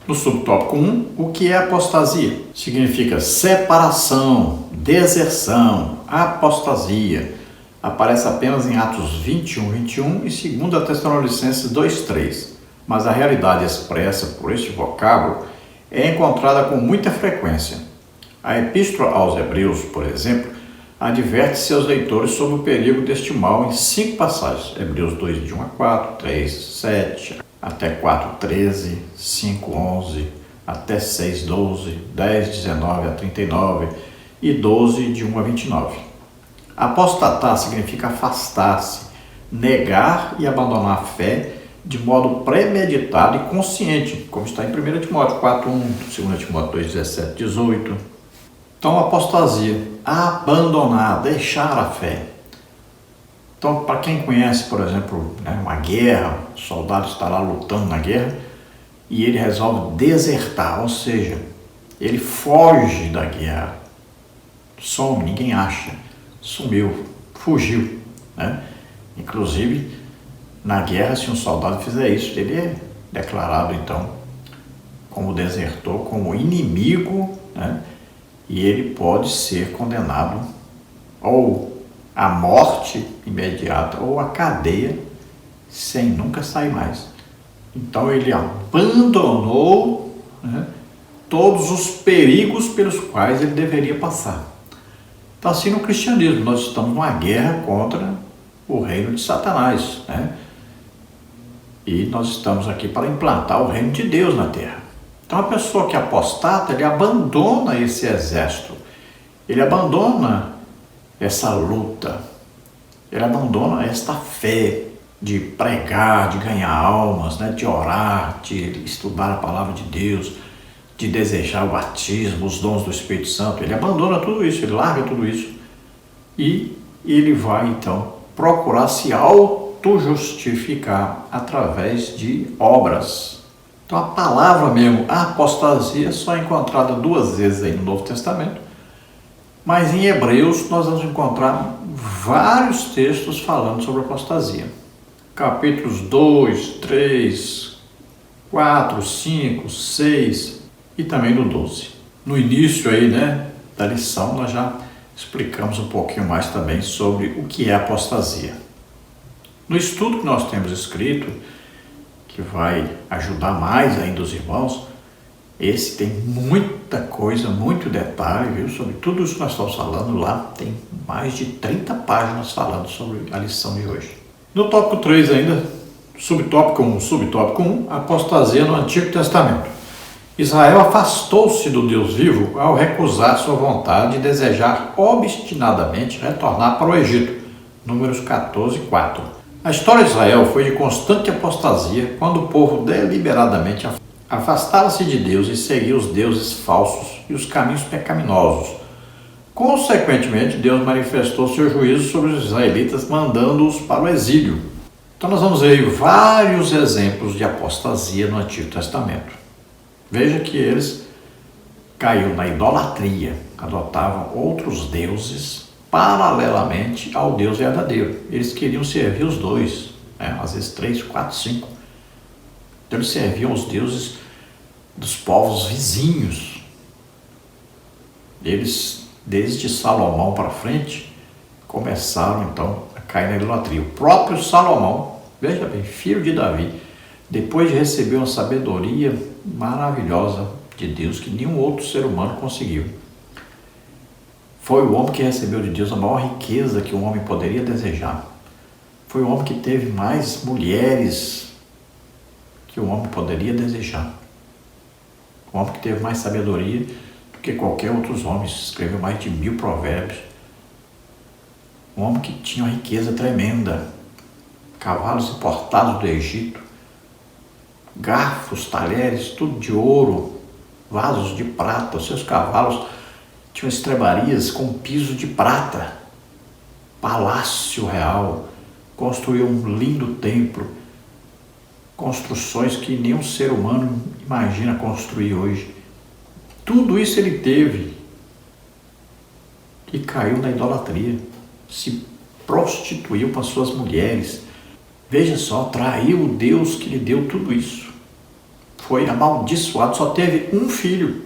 No subtópico 1, o que é apostasia? Significa separação, deserção, apostasia. Aparece apenas em Atos 21, 21 e 2 Tessalonicenses 2, 3. Mas a realidade expressa por este vocábulo é encontrada com muita frequência. A Epístola aos Hebreus, por exemplo, adverte seus leitores sobre o perigo deste mal em 5 passagens. Hebreus 2, de 1 a 4, 3, 7, até 4, 13, 5, 11, até 6, 12, 10, 19 a 39 e 12, de 1 a 29. Apostatar significa afastar-se, negar e abandonar a fé de modo premeditado e consciente, como está em 1 Timóteo 4, 1, 2 Timóteo 2, 17, 18. Então, apostasia, abandonar, deixar a fé. Então, para quem conhece, por exemplo, uma guerra, o soldado está lá lutando na guerra e ele resolve desertar, ou seja, ele foge da guerra, some, ninguém acha, sumiu, fugiu, né? Inclusive, na guerra, se um soldado fizer isso, ele é declarado, então, como desertor, como inimigo, né? E ele pode ser condenado ou à morte imediata ou à cadeia sem nunca sair mais. Então, ele abandonou, né, todos os perigos pelos quais ele deveria passar. Então, assim, no cristianismo, nós estamos numa guerra contra o reino de Satanás, né? E nós estamos aqui para implantar o reino de Deus na terra. Então, a pessoa que apostata, ele abandona esse exército, ele abandona essa luta, ele abandona esta fé de pregar, de ganhar almas, né? De orar, de estudar a palavra de Deus, de desejar o batismo, os dons do Espírito Santo. Ele abandona tudo isso, ele larga tudo isso e ele vai, então, procurar se auto-justificar através de obras. Então, a palavra mesmo, a apostasia, só é encontrada 2 vezes aí no Novo Testamento, mas em Hebreus nós vamos encontrar vários textos falando sobre apostasia. Capítulos 2, 3, 4, 5, 6 e também no 12. No início aí, né, da lição, nós já explicamos um pouquinho mais também sobre o que é apostasia. No estudo que nós temos escrito, que vai ajudar mais ainda os irmãos, esse tem muita coisa, muito detalhe, viu? Sobre tudo isso que nós estamos falando lá, tem mais de 30 páginas falando sobre a lição de hoje. No tópico 3 ainda, subtópico 1, apostasia no Antigo Testamento. Israel afastou-se do Deus vivo ao recusar sua vontade e desejar obstinadamente retornar para o Egito. Números 14, 4. A história de Israel foi de constante apostasia quando o povo deliberadamente afastava-se de Deus e seguia os deuses falsos e os caminhos pecaminosos. Consequentemente, Deus manifestou seu juízo sobre os israelitas, mandando-os para o exílio. Então nós vamos ver vários exemplos de apostasia no Antigo Testamento. Veja que eles caíram na idolatria, adotavam outros deuses paralelamente ao Deus verdadeiro. Eles queriam servir os dois, né? Às vezes 3, 4, 5. Então eles serviam os deuses dos povos vizinhos. Eles, desde Salomão para frente, começaram então a cair na idolatria. O próprio Salomão, veja bem, filho de Davi, depois de receber uma sabedoria maravilhosa de Deus que nenhum outro ser humano conseguiu, foi o homem que recebeu de Deus a maior riqueza que um homem poderia desejar. Foi o homem que teve mais mulheres que um homem poderia desejar. O homem que teve mais sabedoria do que qualquer outro homem. Escreveu mais de 1000 provérbios. Um homem que tinha uma riqueza tremenda. Cavalos importados do Egito. Garfos, talheres, tudo de ouro. Vasos de prata. Os seus cavalos tinham estrebarias com piso de prata. Palácio real. Construiu um lindo templo. Construções que nenhum ser humano imagina construir hoje. Tudo isso ele teve e caiu na idolatria. Se prostituiu com as suas mulheres. Veja só, traiu o Deus que lhe deu tudo isso. Foi amaldiçoado, só teve um filho.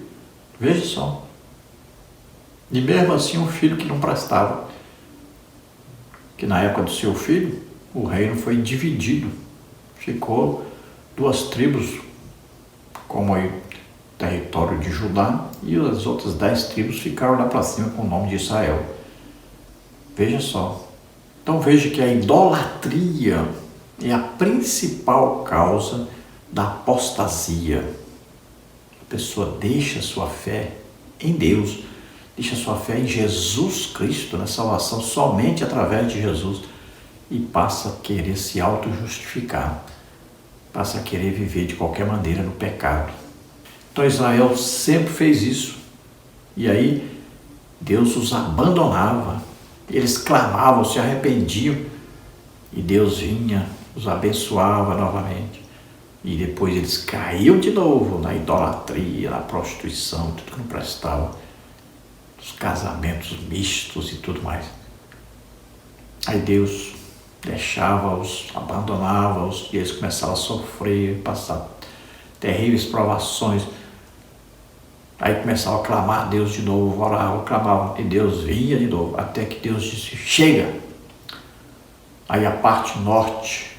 Veja só. E mesmo assim um filho que não prestava. Que na época do seu filho, o reino foi dividido. Ficou 2 tribos, como aí o território de Judá, e as outras 10 tribos ficaram lá para cima com o nome de Israel. Veja só. Então veja que a idolatria é a principal causa da apostasia. A pessoa deixa sua fé em Deus, deixa sua fé em Jesus Cristo, na salvação somente através de Jesus, e passa a querer se auto-justificar, passa a querer viver de qualquer maneira no pecado. Então Israel sempre fez isso, e aí Deus os abandonava, eles clamavam, se arrependiam, e Deus vinha, os abençoava novamente. E depois eles caíam de novo na idolatria, na prostituição, tudo que não prestava, os casamentos mistos e tudo mais. Aí Deus deixava-os, abandonava-os, e eles começavam a sofrer, passar terríveis provações. Aí começavam a clamar a Deus de novo, oravam, clamavam, e Deus vinha de novo, até que Deus disse, chega! Aí a parte norte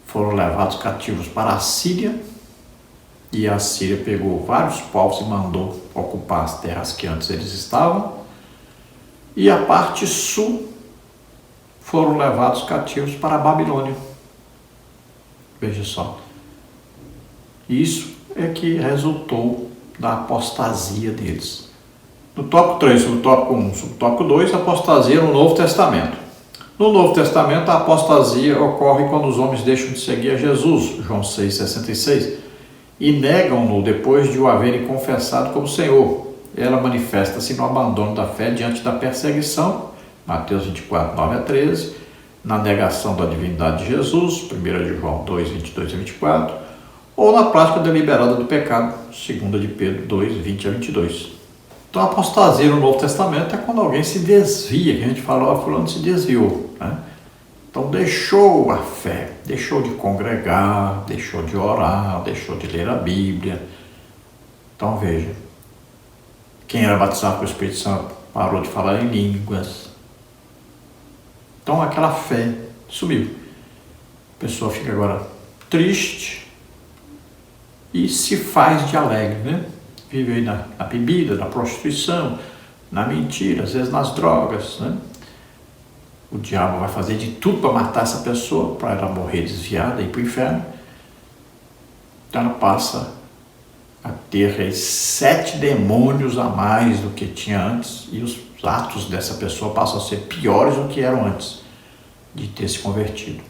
foram levados cativos para a Síria, e a Síria pegou vários povos e mandou ocupar as terras que antes eles estavam, e a parte sul foram levados cativos para a Babilônia. Veja só. Isso é que resultou da apostasia deles. No tópico 3, sobre o tópico 1, sobre o tópico 2, apostasia no Novo Testamento. No Novo Testamento, a apostasia ocorre quando os homens deixam de seguir a Jesus, João 6,66, e negam-no depois de o haverem confessado como Senhor. Ela manifesta-se no abandono da fé diante da perseguição, Mateus 24, 9 a 13, na negação da divindade de Jesus, 1 João 2, 22 a 24, ou na prática deliberada do pecado, 2 de Pedro 2, 20 a 22. Então, a apostasia no Novo Testamento é quando alguém se desvia, que a gente fala, fulano se desviou, né? Então, deixou a fé, deixou de congregar, deixou de orar, deixou de ler a Bíblia. Então, veja, quem era batizado com o Espírito Santo parou de falar em línguas. Então, aquela fé sumiu. A pessoa fica agora triste e se faz de alegre, né? Vive aí na bebida, na prostituição, na mentira, às vezes nas drogas, né? O diabo vai fazer de tudo para matar essa pessoa, para ela morrer desviada e ir para o inferno. Então ela passa a ter aí 7 demônios a mais do que tinha antes, e os atos dessa pessoa passam a ser piores do que eram antes de ter se convertido.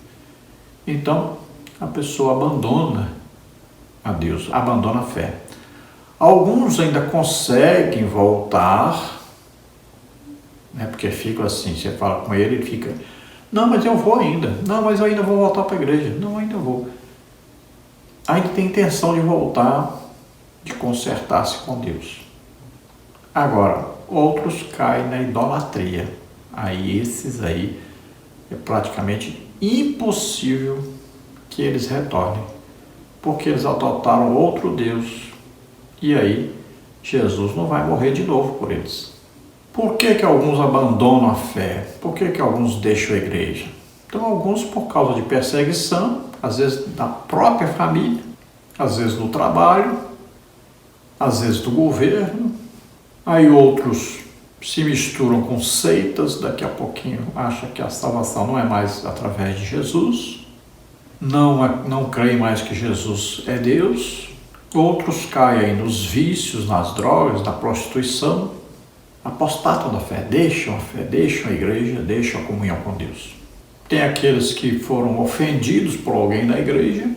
Então a pessoa abandona a Deus, abandona a fé. Alguns ainda conseguem voltar, né, porque ficam assim, você fala com ele, ele fica, não, mas eu vou ainda, não, mas eu ainda vou voltar para a igreja, não, ainda vou. Ainda tem intenção de voltar, de consertar-se com Deus. Agora, outros caem na idolatria. Aí esses aí é praticamente impossível que eles retornem, porque eles adotaram outro Deus. E aí, Jesus não vai morrer de novo por eles. Por que alguns abandonam a fé? Por que alguns deixam a igreja? Então, alguns por causa de perseguição, às vezes da própria família, às vezes do trabalho, às vezes do governo. Aí outros se misturam com seitas, daqui a pouquinho acham que a salvação não é mais através de Jesus, não creem mais que Jesus é Deus. Outros caem aí nos vícios, nas drogas, na prostituição, apostatam da fé, deixam a igreja, deixam a comunhão com Deus. Tem aqueles que foram ofendidos por alguém na igreja,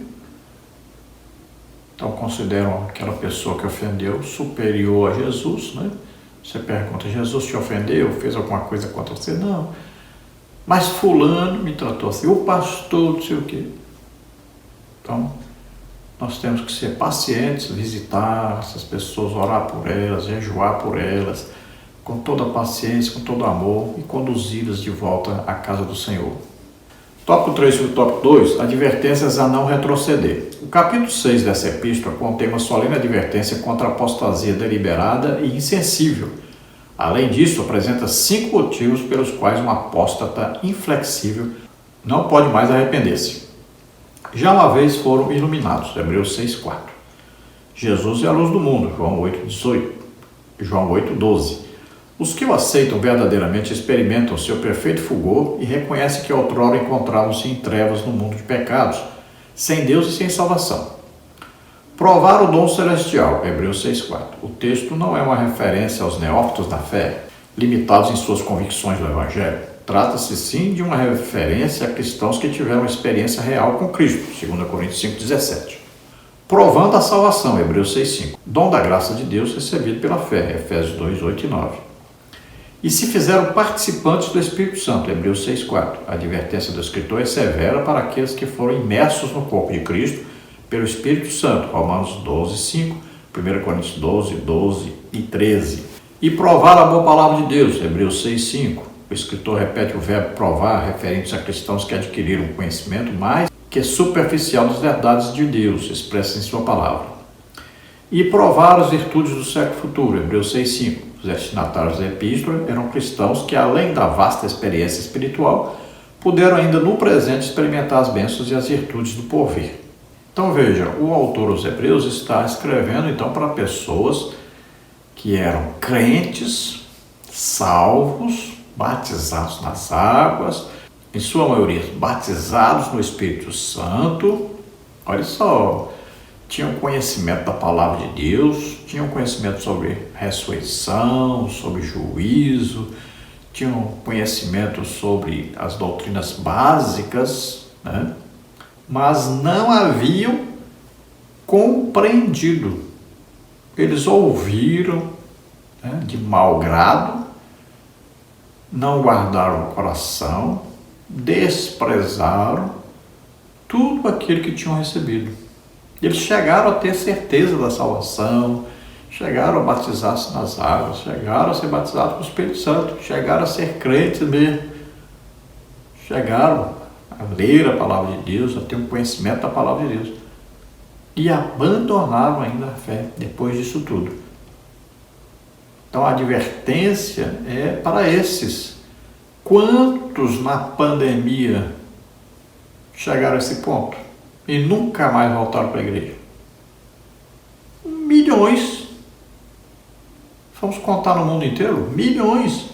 então consideram aquela pessoa que ofendeu superior a Jesus, né? Você pergunta, Jesus te ofendeu? Fez alguma coisa contra você? Não. Mas fulano me tratou assim, o pastor, não sei o quê. Então, nós temos que ser pacientes, visitar essas pessoas, orar por elas, jejuar por elas, com toda a paciência, com todo amor, e conduzi-las de volta à casa do Senhor. Tópico 3 sobre o tópico 2, advertências a não retroceder. O capítulo 6 dessa epístola contém uma solene advertência contra a apostasia deliberada e insensível. Além disso, apresenta 5 motivos pelos quais um apóstata inflexível não pode mais arrepender-se. Já uma vez foram iluminados, Hebreus 6,4. Jesus é a luz do mundo, João 8,18. João 8,12. Os que o aceitam verdadeiramente experimentam seu perfeito fulgor e reconhecem que outrora encontravam-se em trevas no mundo de pecados, sem Deus e sem salvação. Provar o dom celestial, Hebreus 6,4. O texto não é uma referência aos neófitos da fé, limitados em suas convicções do Evangelho. Trata-se sim de uma referência a cristãos que tiveram uma experiência real com Cristo, 2 Coríntios 5,17. Provando a salvação, Hebreus 6,5. Dom da graça de Deus recebido pela fé, Efésios 2, 8 e 9. E se fizeram participantes do Espírito Santo, Hebreus 6,4. A advertência do escritor é severa para aqueles que foram imersos no corpo de Cristo pelo Espírito Santo, Romanos 12, 5, 1 Coríntios 12, 12 e 13. E provar a boa palavra de Deus, Hebreus 6, 5. O escritor repete o verbo provar, referente a cristãos que adquiriram um conhecimento mais que superficial das verdades de Deus, expressas em sua palavra. E provar as virtudes do século futuro, Hebreus 6, 5. Os destinatários da epístola eram cristãos que, além da vasta experiência espiritual, puderam ainda no presente experimentar as bênçãos e as virtudes do porvir. Então veja, o autor aos Hebreus está escrevendo então para pessoas que eram crentes, salvos, batizados nas águas, em sua maioria batizados no Espírito Santo. Olha só, tinham conhecimento da palavra de Deus, tinham conhecimento sobre ressurreição, sobre juízo, tinham conhecimento sobre as doutrinas básicas, né? Mas não haviam compreendido. Eles ouviram, né, de mau grado, não guardaram o coração, desprezaram tudo aquilo que tinham recebido. Eles chegaram a ter certeza da salvação, chegaram a batizar-se nas águas, chegaram a ser batizados com o Espírito Santo, chegaram a ser crentes mesmo, chegaram a ler a palavra de Deus, a ter um conhecimento da palavra de Deus, e abandonaram ainda a fé depois disso tudo. Então a advertência é para esses. Quantos na pandemia chegaram a esse ponto e nunca mais voltaram para a igreja? Milhões. Vamos contar no mundo inteiro? Milhões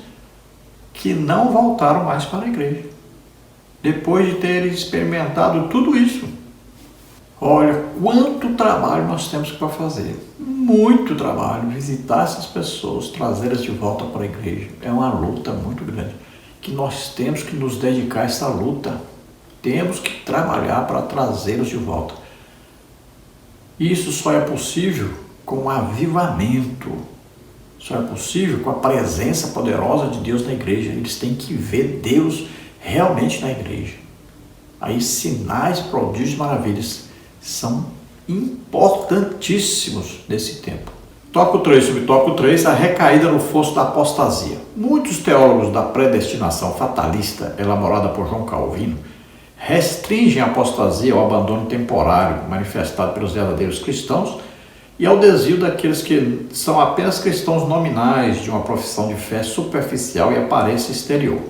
que não voltaram mais para a igreja, depois de terem experimentado tudo isso. Olha, quanto trabalho nós temos para fazer. Muito trabalho. Visitar essas pessoas, trazê-las de volta para a igreja. É uma luta muito grande, que nós temos que nos dedicar a essa luta. Temos que trabalhar para trazê-los de volta. Isso só é possível com um avivamento. Só é possível com a presença poderosa de Deus na igreja. Eles têm que ver Deus realmente na igreja. Aí sinais, prodígios e maravilhas são importantíssimos nesse tempo. Tópico 3, subtópico 3, a recaída no fosso da apostasia. Muitos teólogos da predestinação fatalista, elaborada por João Calvino, restringem a apostasia ao abandono temporário manifestado pelos verdadeiros cristãos e ao desvio daqueles que são apenas cristãos nominais de uma profissão de fé superficial e aparência exterior.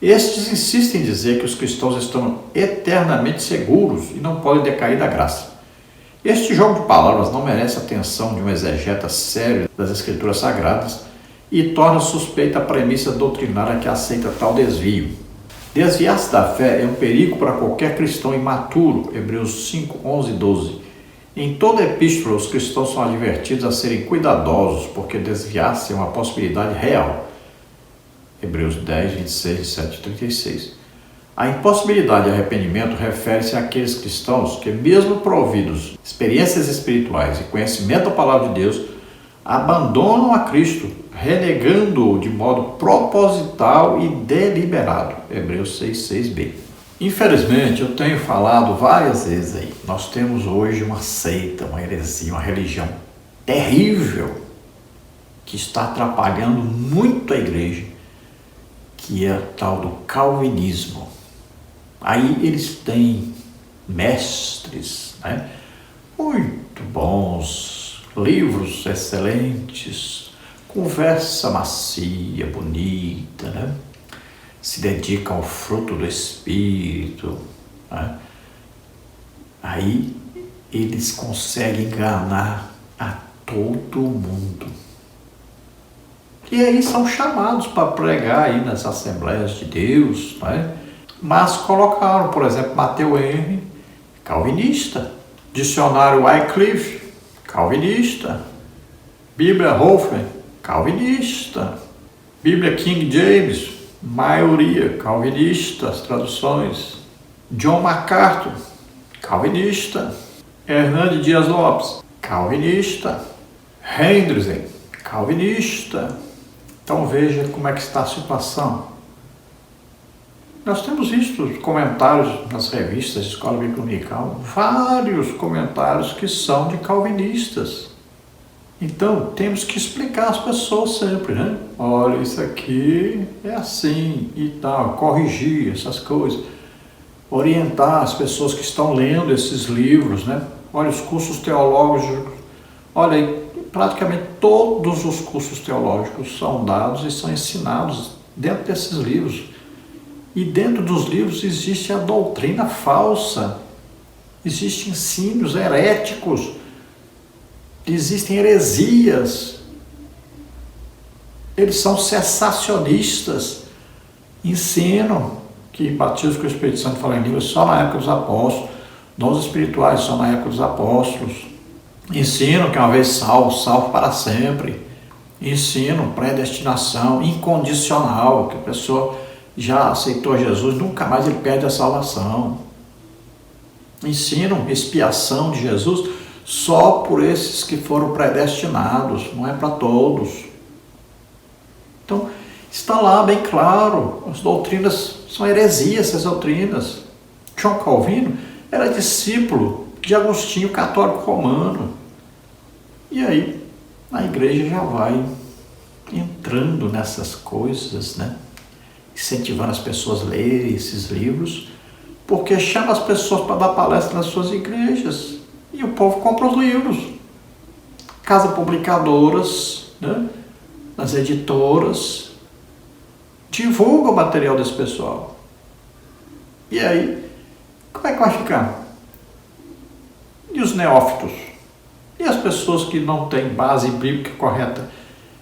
Estes insistem em dizer que os cristãos estão eternamente seguros e não podem decair da graça. Este jogo de palavras não merece a atenção de um exegeta sério das Escrituras Sagradas e torna suspeita a premissa doutrinária que aceita tal desvio. Desviar-se da fé é um perigo para qualquer cristão imaturo, Hebreus 5, 11 e 12. Em toda a epístola, os cristãos são advertidos a serem cuidadosos, porque desviar-se é uma possibilidade real. Hebreus 10, 26, 27 e 36. A impossibilidade de arrependimento refere-se àqueles cristãos que, mesmo providos de experiências espirituais e conhecimento da palavra de Deus, abandonam a Cristo, renegando-o de modo proposital e deliberado. Hebreus 6, 6b. Infelizmente, eu tenho falado várias vezes aí, nós temos hoje uma seita, uma heresia, uma religião terrível que está atrapalhando muito a igreja, que é o tal do calvinismo. Aí eles têm mestres, né? Muito bons, livros excelentes, conversa macia, bonita, né? Se dedicam ao fruto do Espírito, né? Aí eles conseguem enganar a todo mundo. E aí são chamados para pregar aí nas Assembleias de Deus, né? Mas colocaram, por exemplo, Matthew Henry, calvinista. Dicionário Wycliffe, calvinista. Bíblia Hofer, calvinista. Bíblia King James, maioria calvinista, as traduções. John MacArthur, calvinista. Hernando Dias Lopes, calvinista. Hendrickson, calvinista. Então veja como é que está a situação. Nós temos visto comentários nas revistas de Escola Bíblica Dominical, vários comentários que são de calvinistas. Então, temos que explicar às pessoas sempre, né? Olha, isso aqui é assim e tal, corrigir essas coisas, orientar as pessoas que estão lendo esses livros, né? Olha, os cursos teológicos, olha aí, praticamente todos os cursos teológicos são dados e são ensinados dentro desses livros. E dentro dos livros existe a doutrina falsa, existem ensinos heréticos, existem heresias, eles são cessacionistas, ensinam que batismo com o Espírito Santo fala em línguas só na época dos apóstolos, dons espirituais só na época dos apóstolos, ensinam que uma vez salvo, salvo para sempre, ensinam predestinação incondicional, que a pessoa já aceitou Jesus, nunca mais ele perde a salvação. Ensinam expiação de Jesus só por esses que foram predestinados, não é para todos. Então, está lá bem claro, as doutrinas são heresias, essas doutrinas. João Calvino era discípulo de Agostinho, católico romano. E aí, a igreja já vai entrando nessas coisas, né? Incentivando as pessoas a lerem esses livros, porque chama as pessoas para dar palestra nas suas igrejas e o povo compra os livros. Casas publicadoras, né? As editoras divulgam o material desse pessoal. E aí, como é que vai ficar? E os neófitos? E as pessoas que não têm base bíblica correta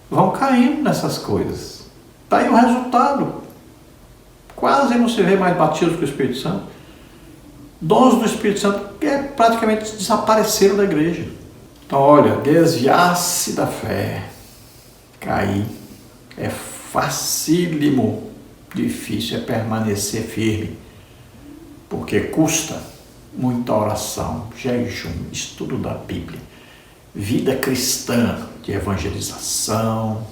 vão caindo nessas coisas. Está aí o resultado. Quase não se vê mais batismo com o Espírito Santo. Dons do Espírito Santo que praticamente desapareceram da igreja. Então, olha, desviar-se da fé, cair, é facílimo, difícil é permanecer firme, porque custa muita oração, jejum, estudo da Bíblia, vida cristã de evangelização,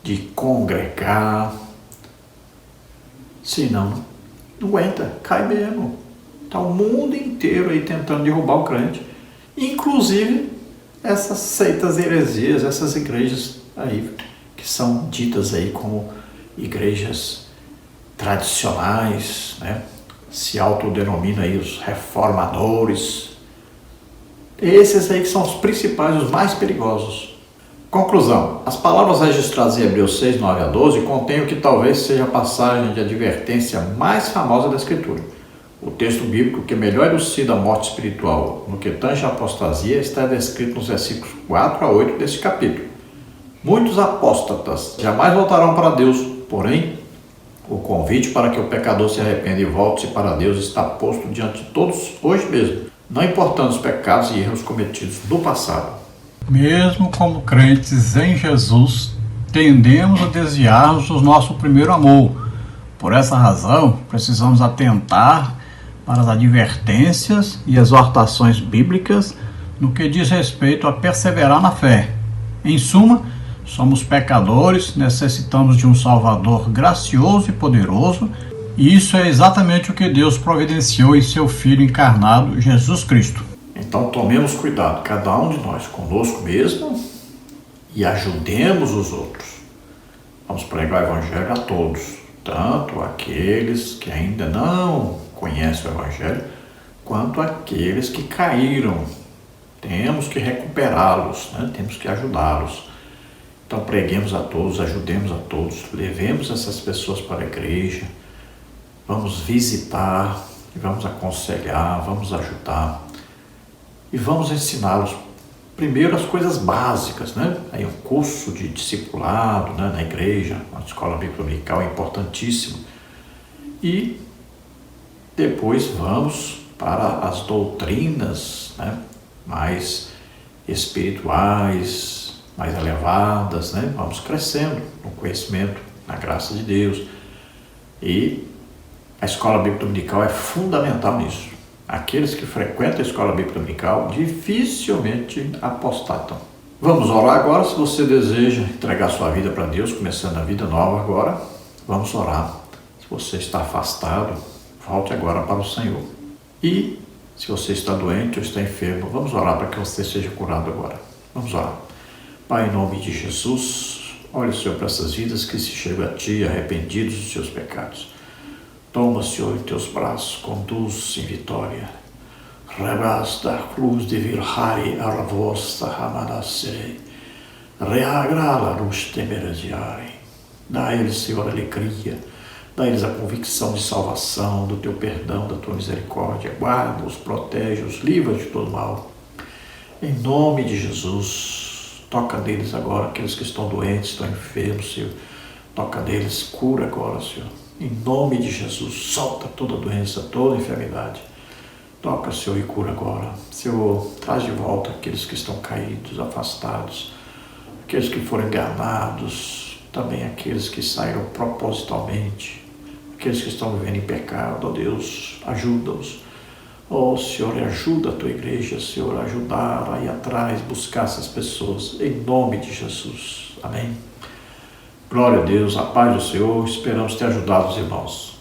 de congregar. Senão, não aguenta, cai mesmo. Está o mundo inteiro aí tentando derrubar o crente. Inclusive, essas seitas heresias, essas igrejas aí, que são ditas aí como igrejas tradicionais, né? Se autodenominam aí os reformadores. Esses aí que são os principais, os mais perigosos. Conclusão. As palavras registradas em Hebreus 6, 9 a 12 contêm o que talvez seja a passagem de advertência mais famosa da Escritura. O texto bíblico que melhor elucida a morte espiritual no que tange a apostasia está descrito nos versículos 4 a 8 deste capítulo. Muitos apóstatas jamais voltarão para Deus, porém, o convite para que o pecador se arrependa e volte-se para Deus está posto diante de todos hoje mesmo, não importando os pecados e erros cometidos no passado. Mesmo como crentes em Jesus, tendemos a desviar-nos do nosso primeiro amor. Por essa razão, precisamos atentar para as advertências e exortações bíblicas no que diz respeito a perseverar na fé. Em suma, somos pecadores, necessitamos de um Salvador gracioso e poderoso, e isso é exatamente o que Deus providenciou em seu Filho encarnado, Jesus Cristo. Então tomemos cuidado, cada um de nós, conosco mesmo, e ajudemos os outros. Vamos pregar o Evangelho a todos, tanto aqueles que ainda não conhecem o Evangelho, quanto aqueles que caíram. Temos que recuperá-los, né? Temos que ajudá-los. Então preguemos a todos, ajudemos a todos, levemos essas pessoas para a igreja, vamos visitar, vamos aconselhar, vamos ajudar e vamos ensiná-los primeiro as coisas básicas, né? Aí um curso de discipulado, né, na igreja, uma escola bíblica dominical é importantíssimo. E depois vamos para as doutrinas, né, mais espirituais, mais elevadas, né? Vamos crescendo no conhecimento, na graça de Deus. E a escola bíblica dominical é fundamental nisso. Aqueles que frequentam a escola bíblica dominical dificilmente apostatam. Vamos orar agora. Se você deseja entregar sua vida para Deus, começando a vida nova agora, vamos orar. Se você está afastado, volte agora para o Senhor. E se você está doente ou está enfermo, vamos orar para que você seja curado agora. Vamos orar. Pai, em nome de Jesus, olha, Senhor, para essas vidas que se chegam a Ti arrependidos dos seus pecados. Toma, Senhor, em Teus braços, conduz em vitória. Rebas da cruz de virhari arvosta ramanasei. Reagrala luz temeradiare. Dá a eles, Senhor, alegria. Dá a eles a convicção de salvação, do Teu perdão, da Tua misericórdia. Guarda-os, protege-os, livra de todo mal. Em nome de Jesus, toca neles agora, aqueles que estão doentes, estão enfermos, Senhor. Toca neles, cura agora, Senhor. Em nome de Jesus, solta toda doença, toda enfermidade. Toca, Senhor, e cura agora. Senhor, traz de volta aqueles que estão caídos, afastados, aqueles que foram enganados, também aqueles que saíram propositalmente, aqueles que estão vivendo em pecado. Ó Deus, ajuda-os. Ó Senhor, ajuda a Tua igreja, Senhor, a ajudar a ir atrás, buscar essas pessoas, em nome de Jesus. Amém. Glória a Deus, a paz do Senhor, esperamos ter ajudado os irmãos.